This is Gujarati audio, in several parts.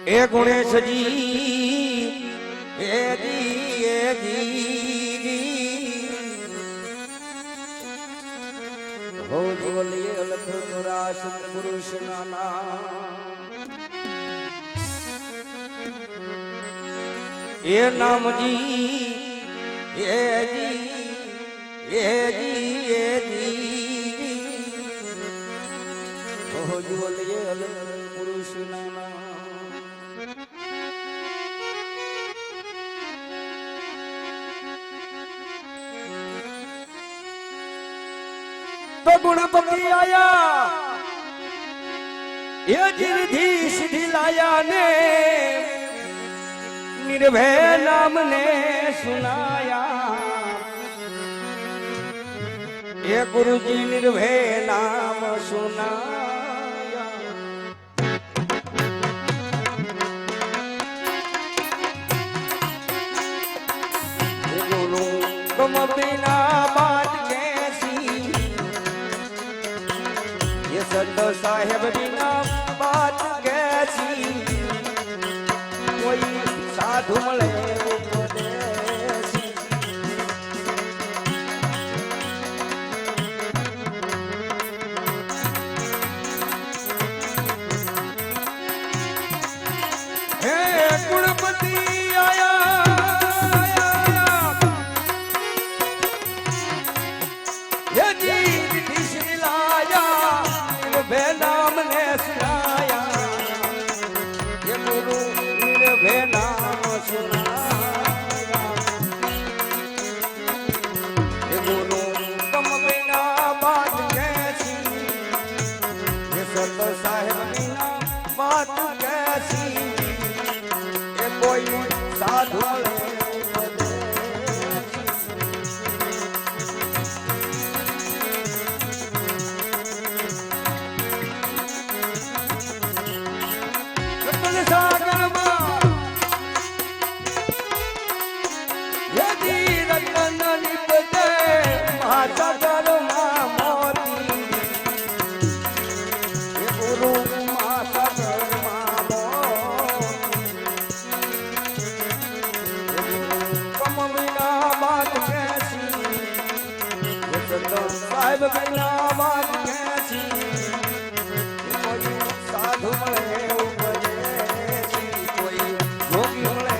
એ ગુણેશ જી એ જી હો જોલીએ લખ તોરા સતપુરુષ નાના એ નામજી એ જી હો જોલીએ લખ પુરુષ નાના तो गुणपति आया ये जिरधी सिद्धि लाया ने निर्भय नाम ने सुनाया ये गुरु जी निर्भय नाम सुनाया गुरु तुम बिना बात संत साहेब बिना बात कैसी कोई साधु મળે ઉપદેશી હે ગુણપતિ આયા હે જી વિધિ લાયા बे नाम ने सुनाया ये गुरु निर्भय नाम सुनाया ये गुरु तुम बिना बात कैसी ये संत साहेब बिना बात कैसी ये कोई साधु साहेब बिना बात कैसी कोई साधु મળે ઉપદેશી કોઈ યોગી મળે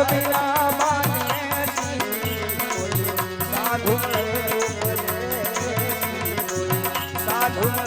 बिना माने कोई साधु साधु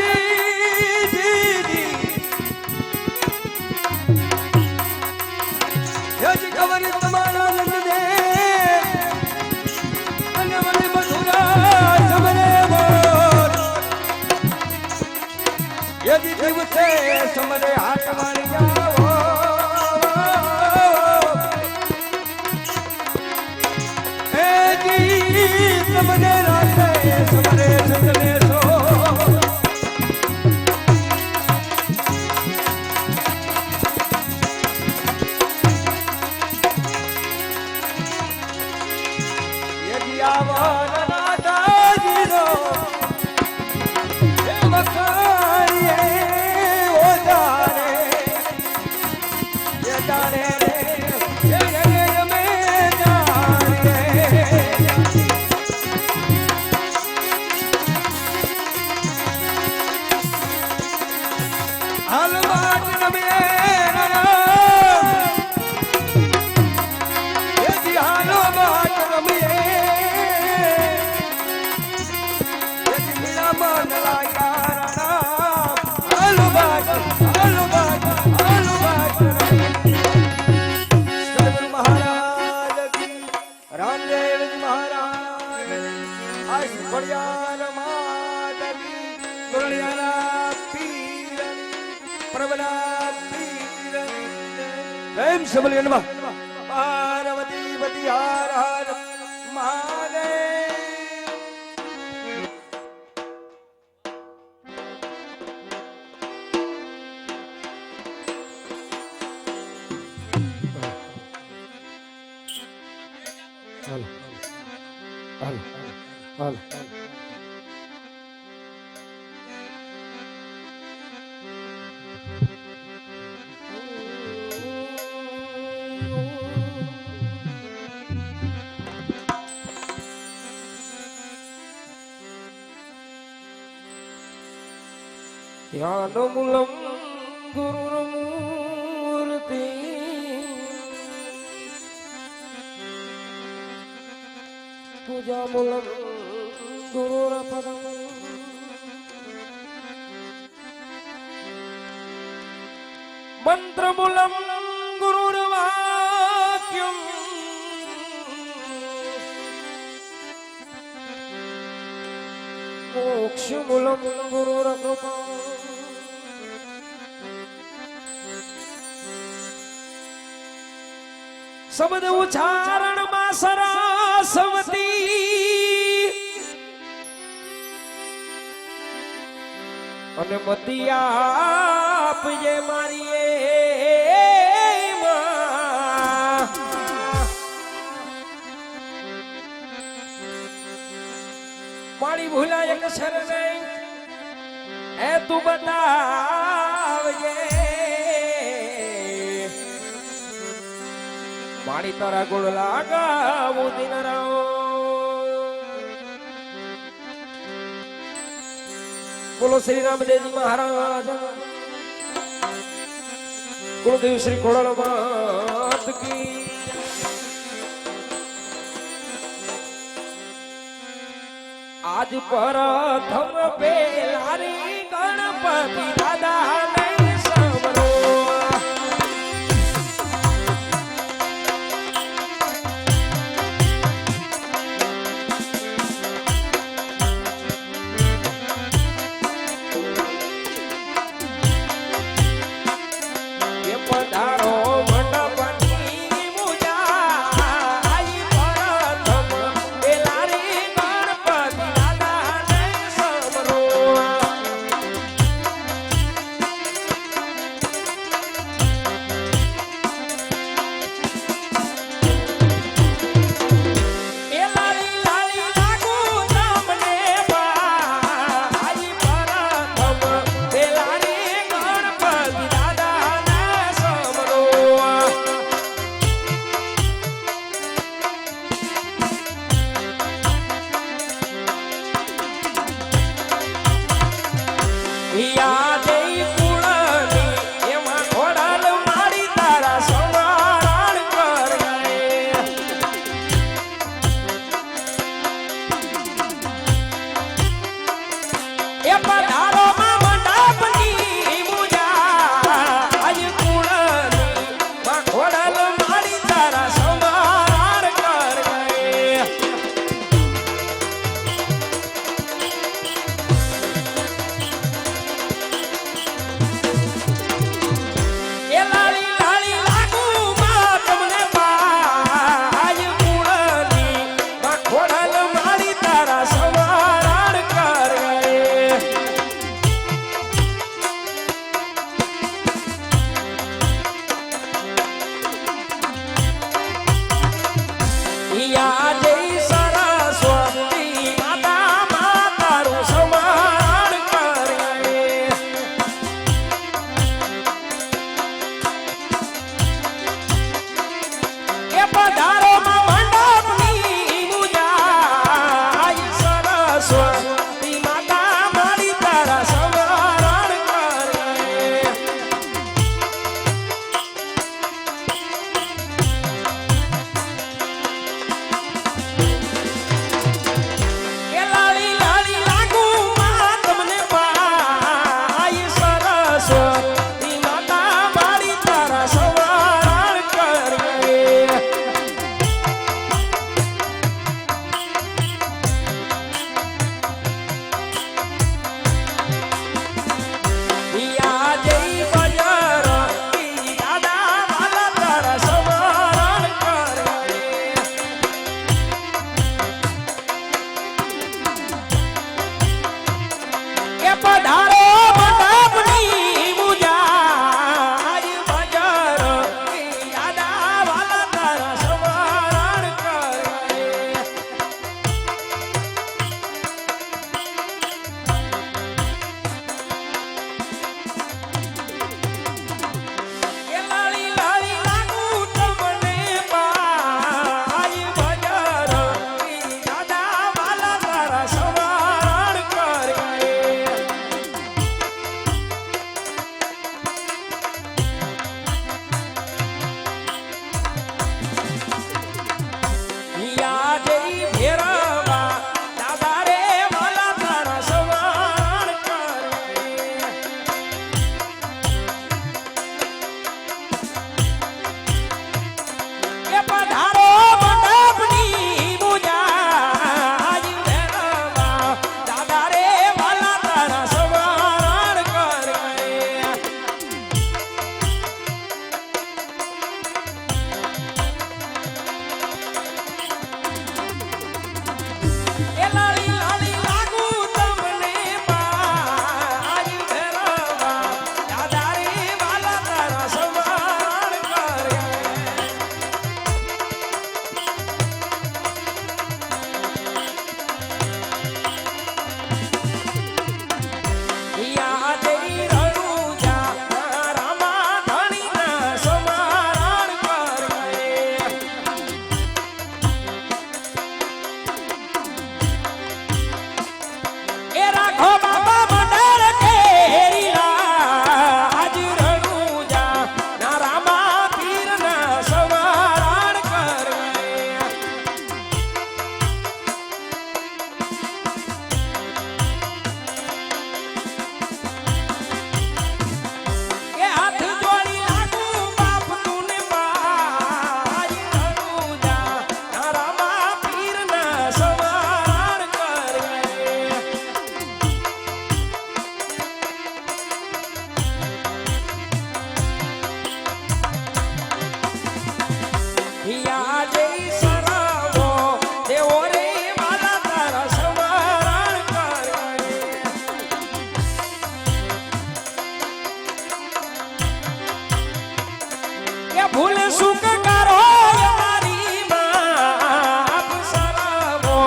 जी રમીએ એથી હાલો બાટ રમીએ એથી મીરામાં ન લાગ્યા રાણા હાલો બાટ હાલો બાટ હાલો બાટ સદગુરુ મહારાજ કી રામદેવજી મહારાજ આ સુખડિયા માતા કી ગુરડિયાના પીર પ્રભના પીર પ્રેમ से बोलिए नमः पार्वती पति हर हर महादेव હાલ હાલ હાલ ध्यानमूलं गुरुर्मूर्ति पूजामूलं गुरुरपदम् मन्त्रमूलं गुरुर्वाक्यम् मोक्षमूलं गुरुरकृपा શબ્દ ઉચ્ચારણમાં સરસ્વતી અને મતી આપજે મારી મારી ભૂલાય એક શરણે એ તું બતાવજે મારી તારા ગુણ લાગાવું દિન રાઓ બોલો શ્રી રામદેવજી મહારાજ ગુરુદેવ શ્રી ખોડલ માત કી આજ પ્રથમ પેલારી ગણપતિ દાદા નહીં સમરો પધારો મંડપની મુજાજ બજાર યાદા વાલા તારા સ્મરણ કરે એ લાલી લાલી લાગુ તમને પાય બજાર યાદા વાલા તારા સ્મરણ કરે યાદે ભેરવા દાદા રે વાલા તારા સ્મરણ કરે એ પધારો મંડપની મુજાજ ભેરવા દાદા રે વાલા તારા સ્મરણ કરે એ લાલી લાલી લાગુ તમને પાય ભેરવા દાદા રે વાલા તારા સ્મરણ કરે યાદે રણુજા રામા ધણીના સ્મરણ કરે એ રાખો બાબા મંડળ કેરીલા આજ રણુજા ના રામા પીરના સ્મરણ કરે એ હાથ જોડી લાગુ બાપ તુને પાય રણુજા ના રામા પીરના સ્મરણ કરે યાદે સરાવો દેવો રે વાલા તારા સ્મરણ કરે એ ભૂલ સુખ કરો મારી માપ સરાવો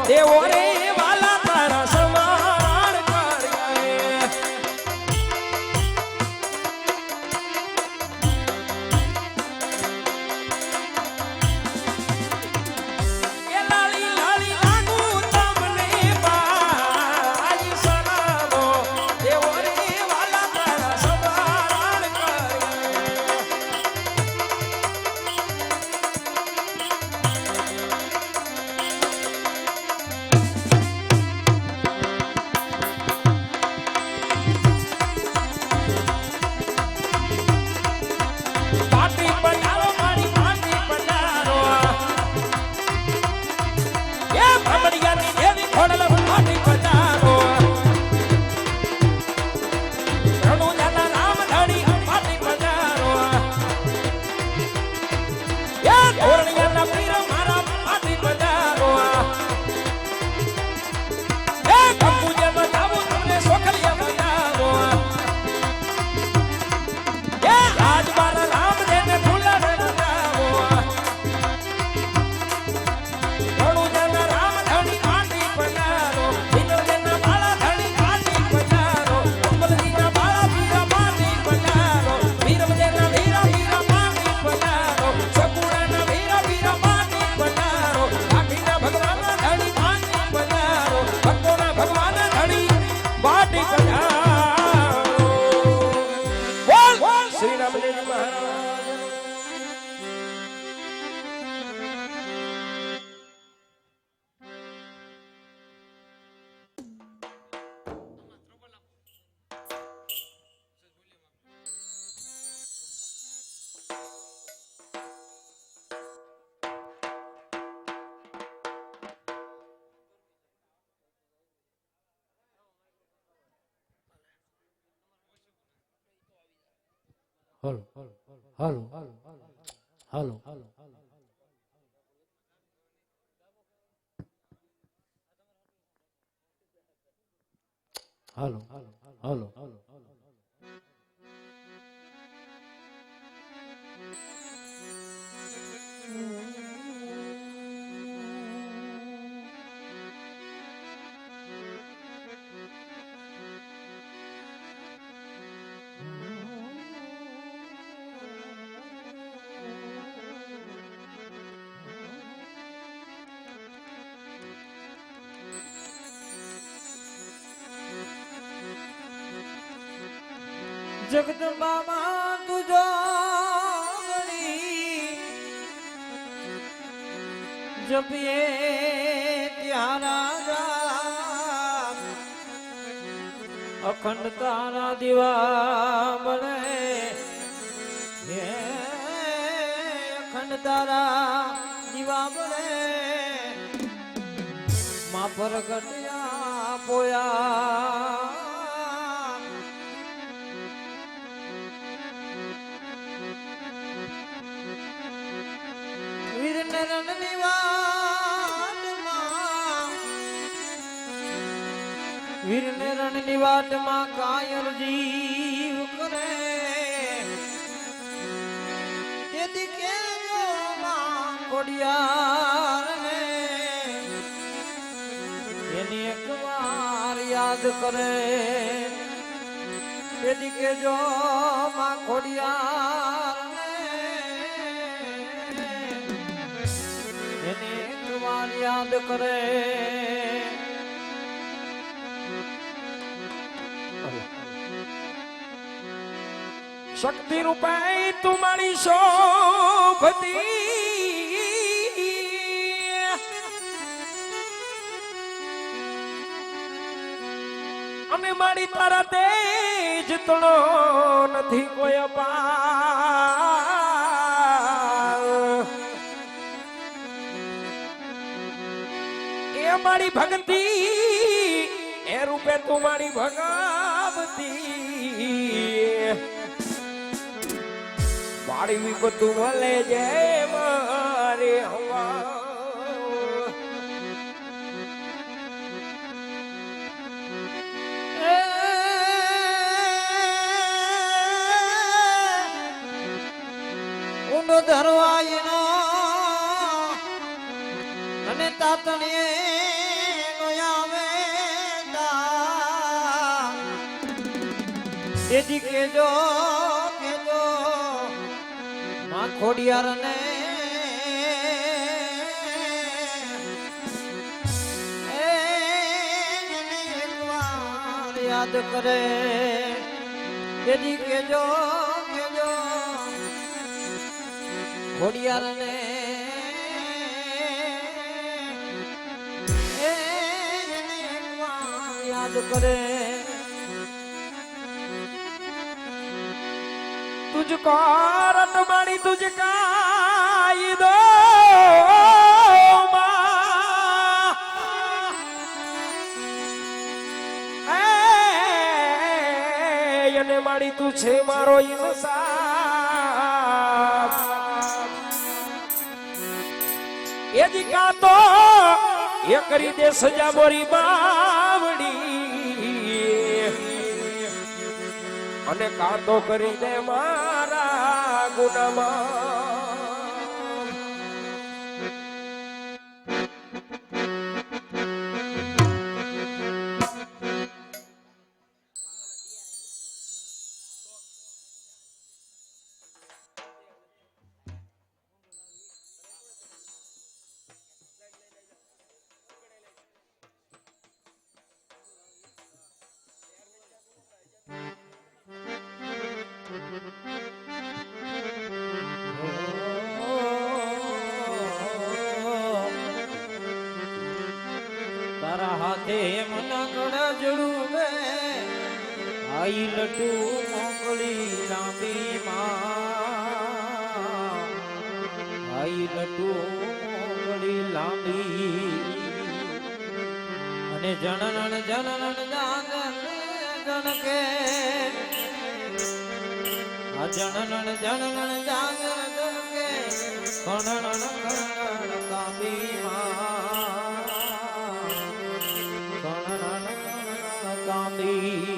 દેવો રે વાલા તારા સ્મરણ કરે એ લાલી લાલી લાગુ તમને પાય સરાવો દેવો રે વાલા તારા સ્મરણ કરે પાટી પધારો મારી પાટી પધારો એ ભમડિયાની દેવી ખોડલ પાટી પધારો રણુજાના રામ ધણી પાટી પધારો એ ધોરણિયાના પીર મારા પાટી પધારો એ કંબુજે બતાવું તમને સોખલિયા બતાવો એ આજ મારા રામ દેને ફૂલા બતાવો રણુજાના રામ ધણી પાટી પધારો વિનોદેના બાળા ધણી પાટી પધારો અંબલજીના બાળા પીરા પાટી પધારો વીરમદેના વીરા વીરા પાટી પધારો સકુણાના વીરા વીરા પાટી પધારો કાઠીના ભગવાનના ધણી પાટી પધારો ભક્તોના ભગવાન ધણી પાટી પધારો બોલ શ્રી રામદેવજી મહારાજ હાલો હાલો હાલો હાલો હાલો હાલો હાલો જગદંબા તુજો જપીએ ત્યાં રાજા અખંડ તારા દીવા બળે હે અખંડ તારા દીવા બળે માં પ્રગટ્યા પોયા વીરને રણની વાટમાં કાયર જીવ કરે તેથી કેજો માં ખોડિયારને એની એક વાર યાદ કરે તેથી કેજો માં ખોડિયારને એની એક વાર યાદ કરે શક્તિ રૂપે તુમારી શોભતી અને મારી તારા તેજ તણો નથી કોઈ અપાર એ મારી ભક્તિ એ રૂપે તુમારી ભગવતી મારી વિપતું મળે જે મારે હવા ઊંડો ધરવાયનો અને તાતણીએ નો આવે તેથી કેજો ખોડિયાર ને યાદ કરે તેથી કેજો ખોડિયાર ને યાદ કરે तुझको रट मारी तुझका दो એને મારી તું છે મારો ઇન્સાફ એ દીકા તો એ કરી દે સજા મોરી બાવડી અને કાતો કરી દે મારા ગુનામાં તારા હાથે મના કડા જડું આઈ લટુ મોકળી લાંબી માં આઈ લટુ મોકળી લાંબી અને જનન જાગર જનકે આ જનન જાગર જનકે કણન કાંબી માં કાંદી માતાજી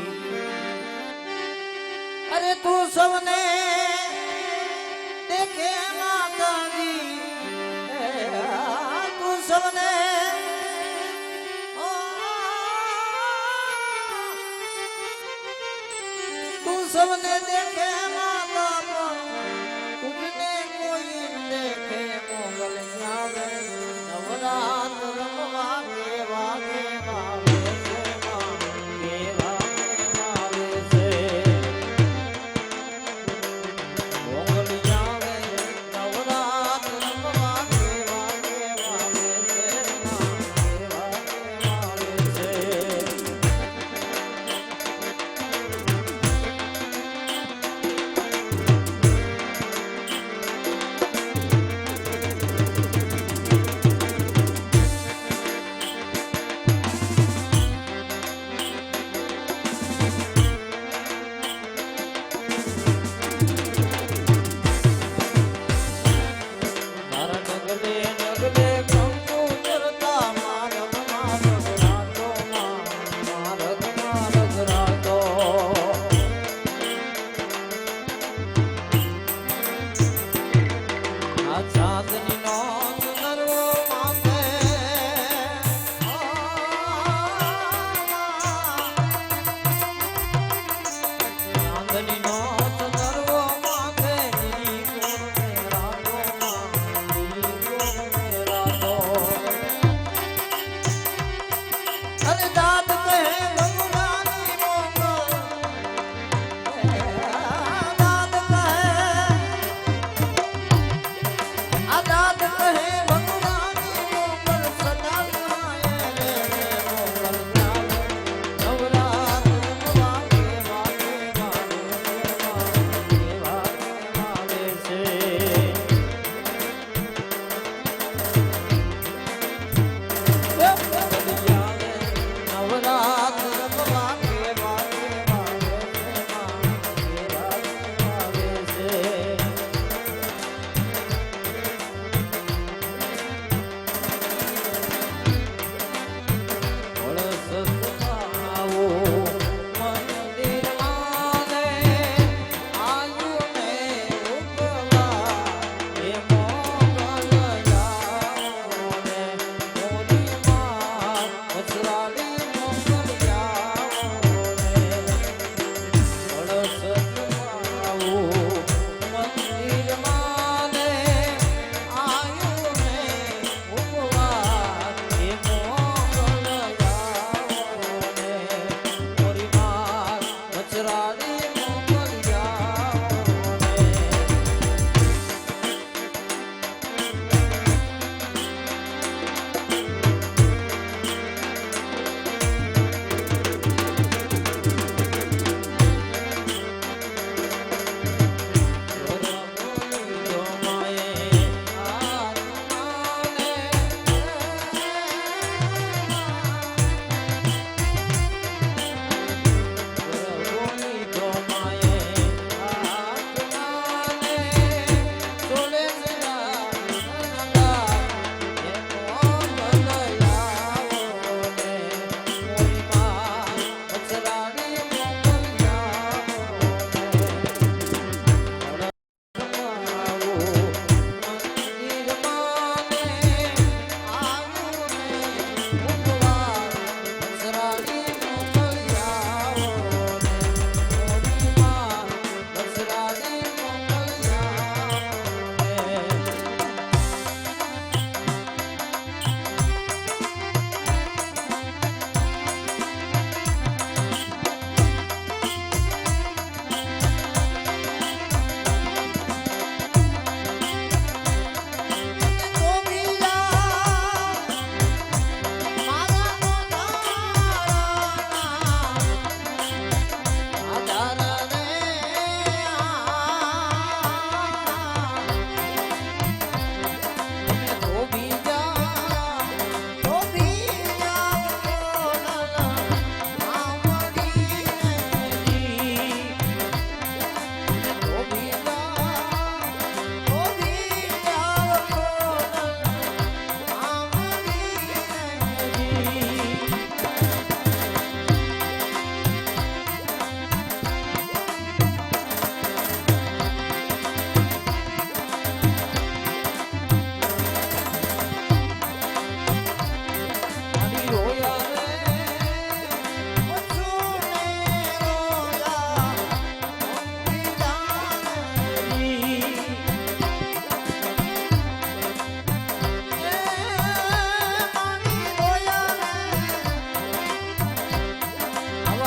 અરે તું સૌને દેખે માતાજી તું સૌને તું સૌને દેખે માતા તુજને કોઈ દેખે મોગલ આવે નવરાત રમવા કેવા કેવા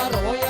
રોય